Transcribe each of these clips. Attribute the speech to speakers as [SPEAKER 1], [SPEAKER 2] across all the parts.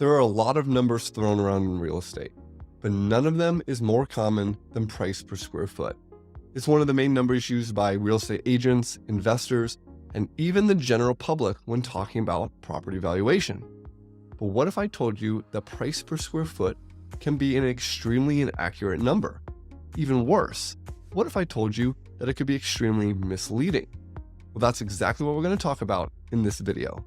[SPEAKER 1] There are a lot of numbers thrown around in real estate, but none of them is more common than price per square foot. It's one of the main numbers used by real estate agents, investors, and even the general public when talking about property valuation. But what if I told you that price per square foot can be an extremely inaccurate number? Even worse, what if I told you that it could be extremely misleading? Well, that's exactly what we're going to talk about in this video.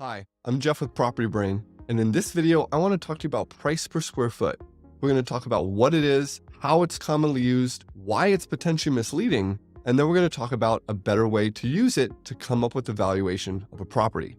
[SPEAKER 1] Hi, I'm Jeff with Property Brain, and in this video, I want to talk to you about price per square foot. We're going to talk about what it is, how it's commonly used, why it's potentially misleading, and then we're going to talk about a better way to use it to come up with the valuation of a property.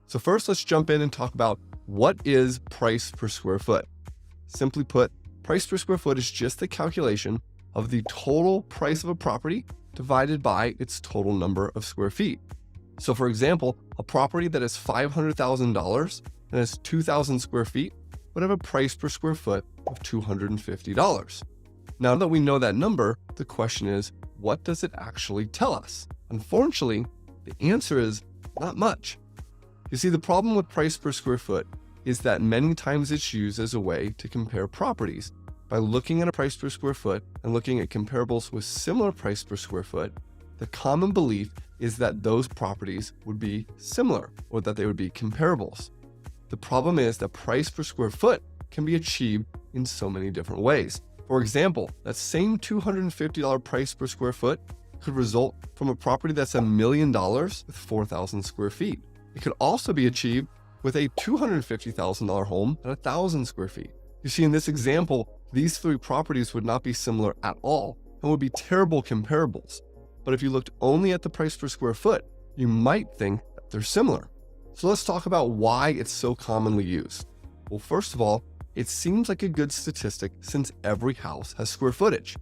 [SPEAKER 1] So first, let's jump in and talk about what is price per square foot. Simply put, price per square foot is just the calculation of the total price of a property divided by its total number of square feet. So for example, a property that is $500,000 and has 2,000 square feet would have a price per square foot of $250. Now that we know that number, the question is, what does it actually tell us? Unfortunately, the answer is not much. You see, the problem with price per square foot is that many times it's used as a way to compare properties. By looking at a price per square foot and looking at comparables with similar price per square foot, the common belief is that those properties would be similar or that they would be comparables. The problem is that price per square foot can be achieved in so many different ways. For example, that same $250 price per square foot could result from a property that's $1 million with 4,000 square feet. It could also be achieved with a $250,000 home at 1,000 square feet. You see, in this example, these three properties would not be similar at all and would be terrible comparables. But if you looked only at the price per square foot, you might think that they're similar. So let's talk about why it's so commonly used. Well, first of all, it seems like a good statistic since every house has square footage.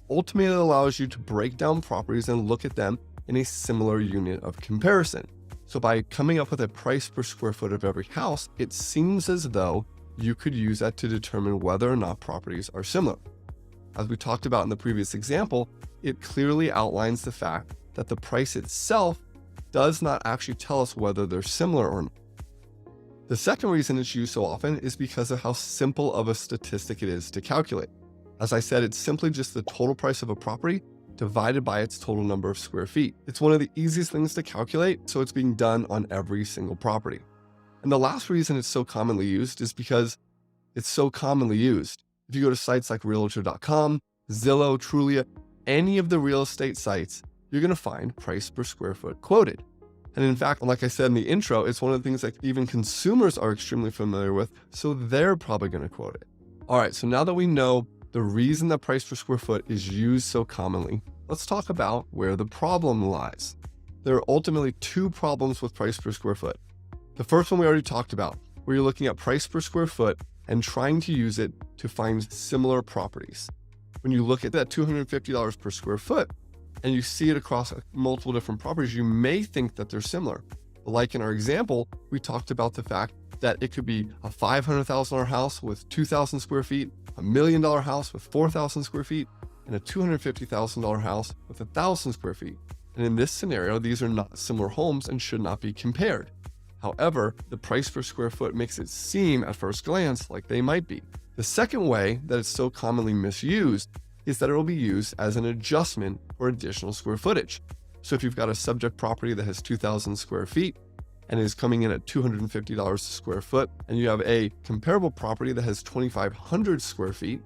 [SPEAKER 1] Ultimately, it allows you to break down properties and look at them in a similar unit of comparison. So by coming up with a price per square foot of every house, it seems as though you could use that to determine whether or not properties are similar. As we talked about in the previous example, it clearly outlines the fact that the price itself does not actually tell us whether they're similar or not. The second reason it's used so often is because of how simple of a statistic it is to calculate. As I said, it's simply just the total price of a property divided by its total number of square feet. It's one of the easiest things to calculate, so it's being done on every single property. And the last reason it's so commonly used is because it's so commonly used. If you go to sites like Realtor.com, Zillow, Trulia, any of the real estate sites, you're going to find price per square foot quoted. And in fact, like I said in the intro, it's one of the things that even consumers are extremely familiar with, so they're probably going to quote it. All right, so now that we know the reason that price per square foot is used so commonly, let's talk about where the problem lies. There are ultimately two problems with price per square foot. The first one we already talked about, where you're looking at price per square foot and trying to use it to find similar properties. When you look at that $250 per square foot and you see it across multiple different properties, you may think that they're similar. Like in our example, we talked about the fact that it could be a $500,000 house with 2,000 square feet, $1 million house with 4,000 square feet, and a $250,000 house with 1,000 square feet. And in this scenario, these are not similar homes and should not be compared. However, the price per square foot makes it seem at first glance like they might be. The second way that it's so commonly misused is that it will be used as an adjustment for additional square footage. So if you've got a subject property that has 2,000 square feet and is coming in at $250 a square foot, and you have a comparable property that has 2,500 square feet,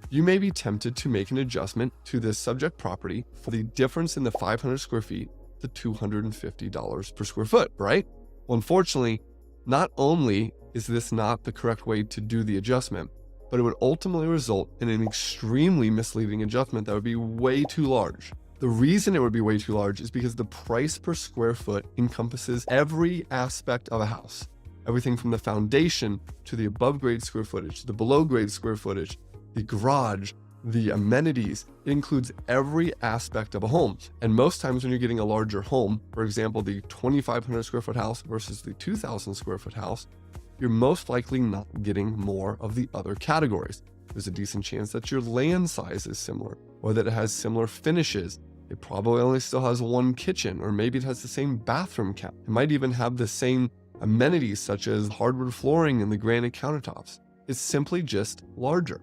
[SPEAKER 1] you may be tempted to make an adjustment to this subject property for the difference in the 500 square feet to $250 per square foot, right? Well, unfortunately, not only is this not the correct way to do the adjustment, but it would ultimately result in an extremely misleading adjustment that would be way too large. The reason it would be way too large is because the price per square foot encompasses every aspect of a house. Everything from the foundation to the above grade square footage, to the below grade square footage, the garage, the amenities. It includes every aspect of a home. And most times when you're getting a larger home, for example, the 2,500 square foot house versus the 2,000 square foot house, you're most likely not getting more of the other categories. There's a decent chance that your land size is similar. or that it has similar finishes. It probably only still has one kitchen, or maybe it has the same bathroom count. It might even have the same amenities such as hardwood flooring and the granite countertops. It's simply just larger.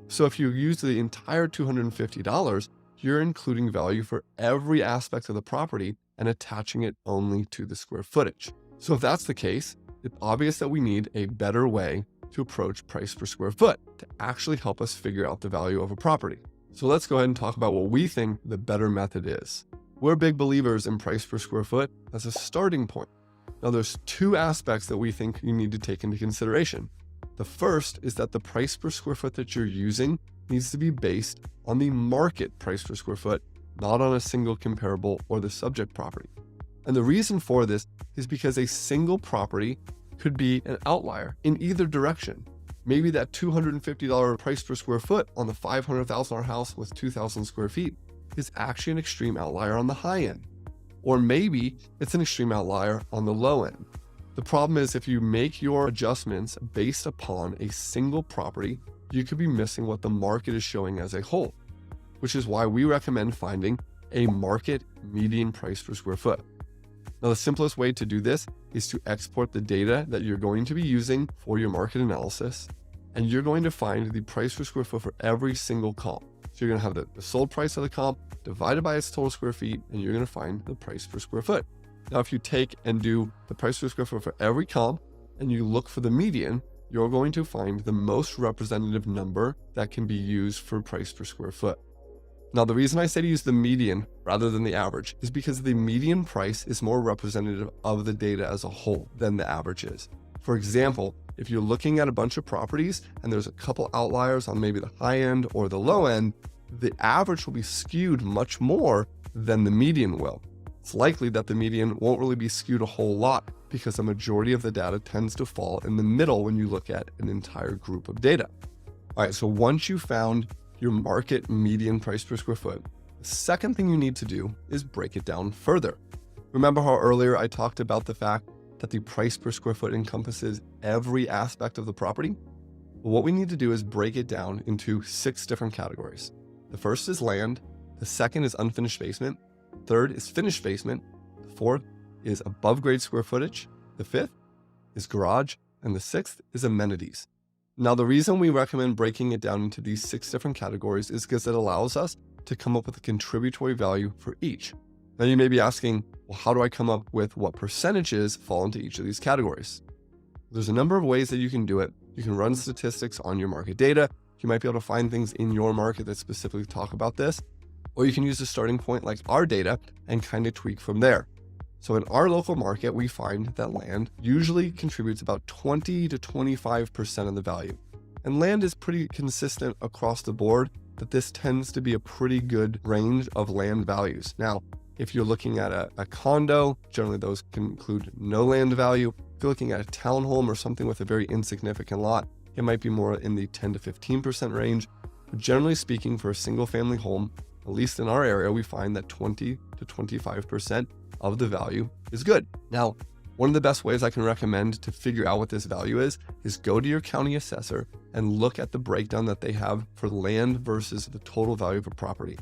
[SPEAKER 1] So if you use the entire $250, you're including value for every aspect of the property and attaching it only to the square footage. So if that's the case, it's obvious that we need a better way to approach price per square foot to actually help us figure out the value of a property. So let's go ahead and talk about what we think the better method is. We're big believers in price per square foot as a starting point. Now there's two aspects that we think you need to take into consideration. The first is that the price per square foot that you're using needs to be based on the market price per square foot, not on a single comparable or the subject property. And the reason for this is because a single property could be an outlier in either direction. Maybe that $250 price per square foot on the $500,000 house with 2,000 square feet is actually an extreme outlier on the high end. Or maybe it's an extreme outlier on the low end. The problem is if you make your adjustments based upon a single property, you could be missing what the market is showing as a whole, which is why we recommend finding a market median price per square foot. Now, the simplest way to do this is to export the data that you're going to be using for your market analysis, and you're going to find the price per square foot for every single comp. So you're going to have the sold price of the comp divided by its total square feet, and you're going to find the price per square foot. Now, if you take and do the price per square foot for every comp, and you look for the median, you're going to find the most representative number that can be used for price per square foot. Now, the reason I say to use the median rather than the average is because the median price is more representative of the data as a whole than the average is. For example, if you're looking at a bunch of properties and there's a couple outliers on maybe the high end or the low end, the average will be skewed much more than the median will. It's likely that the median won't really be skewed a whole lot because the majority of the data tends to fall in the middle when you look at an entire group of data. All right, so once you found your market median price per square foot, the second thing you need to do is break it down further. Remember how earlier I talked about the fact that the price per square foot encompasses every aspect of the property? Well, what we need to do is break it down into 6 different categories. The first is land, the second is unfinished basement, third is finished basement, the fourth is above grade square footage, the fifth is garage, and the sixth is amenities. Now, the reason we recommend breaking it down into these 6 different categories is because it allows us to come up with a contributory value for each. Now, you may be asking, well, how do I come up with what percentages fall into each of these categories? There's a number of ways that you can do it. You can run statistics on your market data. You might be able to find things in your market that specifically talk about this, or you can use a starting point like our data and kind of tweak from there. So in our local market, we find that land usually contributes about 20 to 25% of the value. And land is pretty consistent across the board, but this tends to be a pretty good range of land values. Now, if you're looking at a condo, generally those can include no land value. If you're looking at a townhome or something with a very insignificant lot, it might be more in the 10 to 15% range. But generally speaking, for a single family home, at least in our area, we find that 20 to 25% of the value is good. Now, one of the best ways I can recommend to figure out what this value is go to your county assessor and look at the breakdown that they have for land versus the total value of a property.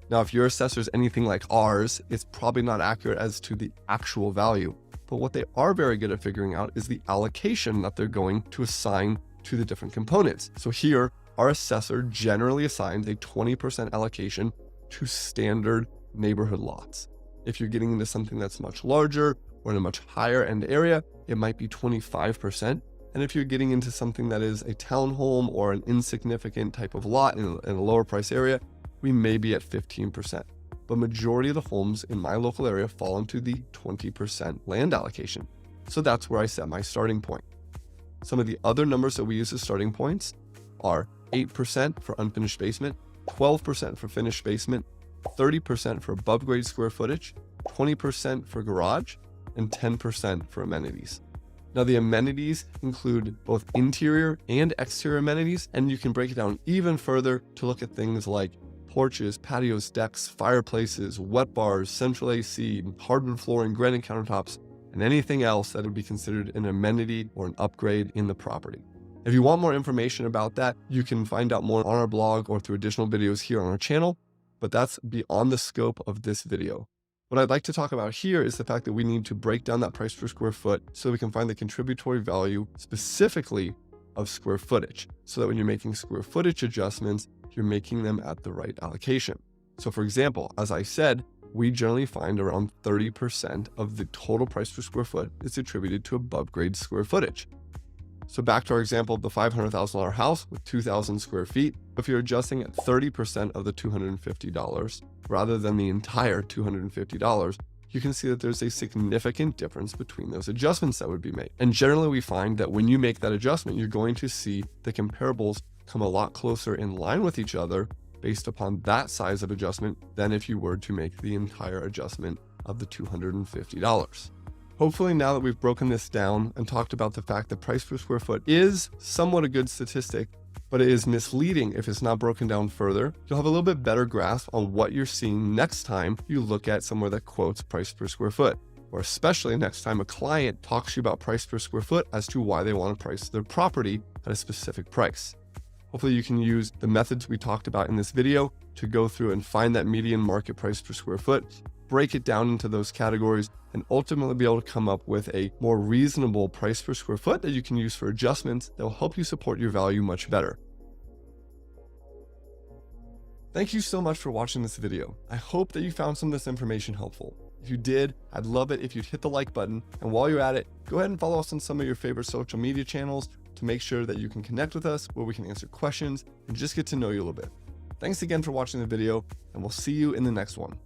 [SPEAKER 1] Now, if your assessor is anything like ours, it's probably not accurate as to the actual value, but what they are very good at figuring out is the allocation that they're going to assign to the different components. So here, our assessor generally assigns a 20% allocation to standard neighborhood lots. If you're getting into something that's much larger or in a much higher end area, it might be 25%. And if you're getting into something that is a townhome or an insignificant type of lot in a lower price area, we may be at 15%. But majority of the homes in my local area fall into the 20% land allocation. So that's where I set my starting point. Some of the other numbers that we use as starting points are 8% for unfinished basement, 12% for finished basement, 30% for above grade square footage, 20% for garage, and 10% for amenities. Now, the amenities include both interior and exterior amenities, and you can break it down even further to look at things like porches, patios, decks, fireplaces, wet bars, central AC, hardwood flooring, granite countertops, and anything else that would be considered an amenity or an upgrade in the property. If you want more information about that, you can find out more on our blog or through additional videos here on our channel, but that's beyond the scope of this video. What I'd like to talk about here is the fact that we need to break down that price per square foot so we can find the contributory value specifically of square footage, so that when you're making square footage adjustments, you're making them at the right allocation. So for example, as I said, we generally find around 30% of the total price per square foot is attributed to above grade square footage. So back to our example of the $500,000 house with 2,000 square feet. If you're adjusting at 30% of the $250 rather than the entire $250, you can see that there's a significant difference between those adjustments that would be made. And generally we find that when you make that adjustment, you're going to see the comparables come a lot closer in line with each other based upon that size of adjustment than if you were to make the entire adjustment of the $250. Hopefully now that we've broken this down and talked about the fact that price per square foot is somewhat a good statistic, but it is misleading if it's not broken down further, you'll have a little bit better grasp on what you're seeing next time you look at somewhere that quotes price per square foot, or especially next time a client talks to you about price per square foot as to why they want to price their property at a specific price. Hopefully you can use the methods we talked about in this video to go through and find that median market price per square foot, break it down into those categories, and ultimately be able to come up with a more reasonable price per square foot that you can use for adjustments that will help you support your value much better. Thank you so much for watching this video. I hope that you found some of this information helpful. If you did, I'd love it if you'd hit the like button, and while you're at it, go ahead and follow us on some of your favorite social media channels to make sure that you can connect with us, where we can answer questions and just get to know you a little bit. Thanks again for watching the video, and we'll see you in the next one.